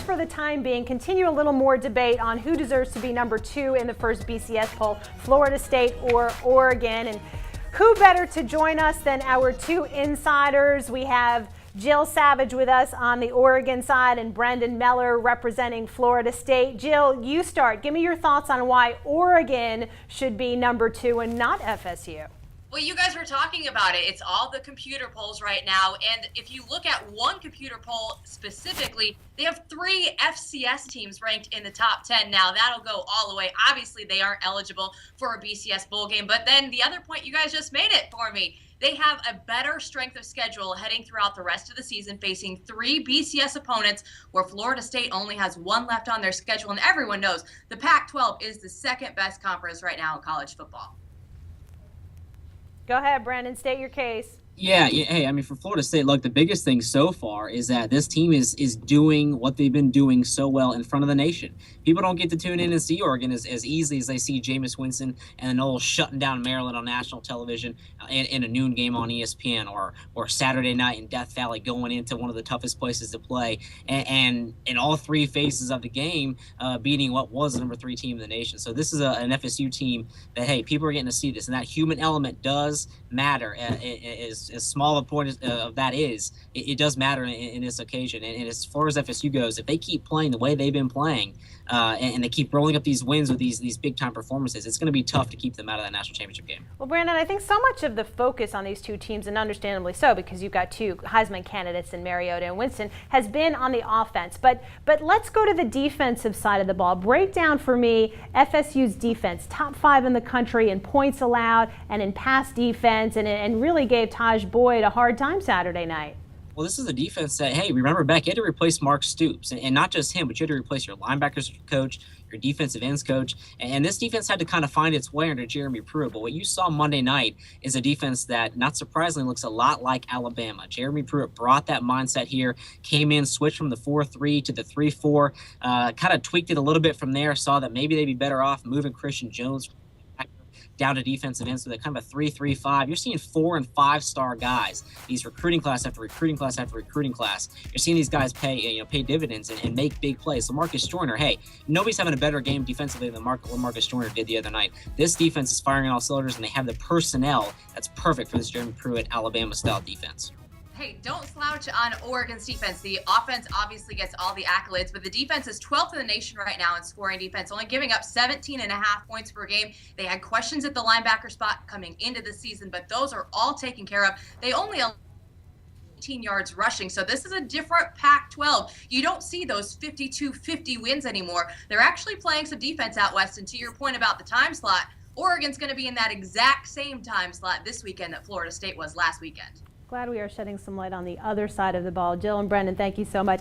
for the time being continue a little more debate on who deserves to be number 2 in the first BCS poll, Florida State or Oregon. And who better to join us than our 2 insiders? We have Jill Savage with us on the Oregon side and Brandon Mellor representing Florida State. Jill, you start. Give me your thoughts on why Oregon should be number 2 and not FSU. Well, you guys were talking about it. It's all the computer polls right now. And if you look at one computer poll specifically, they have 3 FCS teams ranked in the top 10. Now, that'll go all the way. Obviously, they aren't eligible for a BCS bowl game. But then the other point, you guys just made it for me. They have a better strength of schedule heading throughout the rest of the season, facing 3 BCS opponents where Florida State only has 1 left on their schedule. And everyone knows the Pac-12 is the second best conference right now in college football. Go ahead, Brandon, state your case. Yeah. Hey, I mean, for Florida State, look, the biggest thing so far is that this team is doing what they've been doing so well in front of the nation. People don't get to tune in and see Oregon as easily as they see Jameis Winston and the Noles shutting down Maryland on national television in a noon game on ESPN or Saturday night in Death Valley going into one of the toughest places to play. And in all 3 phases of the game, beating what was the number 3 team in the nation. So this is an FSU team that, hey, people are getting to see this. And that human element does matter. As small a point of that is, it does matter in this occasion. And as far as FSU goes, if they keep playing the way they've been playing and they keep rolling up these wins with these big-time performances, it's going to be tough to keep them out of that national championship game. Well, Brandon, I think so much of the focus on these 2 teams, and understandably so because you've got 2 Heisman candidates in Mariota and Winston, has been on the offense. But let's go to the defensive side of the ball. Break down for me FSU's defense, top 5 in the country in points allowed and in pass defense, and really gave Taj Boyd a hard time Saturday night. Well, this is a defense that, hey, remember back, you had to replace Mark Stoops. And not just him, but you had to replace your linebackers coach, your defensive ends coach. And this defense had to kind of find its way under Jeremy Pruitt. But what you saw Monday night is a defense that, not surprisingly, looks a lot like Alabama. Jeremy Pruitt brought that mindset here, came in, switched from the 4-3 to the 3-4, kind of tweaked it a little bit from there, saw that maybe they'd be better off moving Christian Jones down to defensive end, so they're kind of a 3-3-5. You're seeing 4- and 5-star guys, these recruiting class after recruiting class after recruiting class. You're seeing these guys pay dividends and make big plays. So Marcus Joyner, hey, nobody's having a better game defensively than what Marcus Joyner did the other night. This defense is firing on all cylinders, and they have the personnel that's perfect for this Jeremy Pruitt Alabama-style defense. Hey, don't slouch on Oregon's defense. The offense obviously gets all the accolades, but the defense is 12th in the nation right now in scoring defense, only giving up 17.5 points per game. They had questions at the linebacker spot coming into the season, but those are all taken care of. They only 18 yards rushing, so this is a different Pac-12. You don't see those 52-50 wins anymore. They're actually playing some defense out west, and to your point about the time slot, Oregon's going to be in that exact same time slot this weekend that Florida State was last weekend. Glad we are shedding some light on the other side of the ball. Jill and Brendan, thank you so much.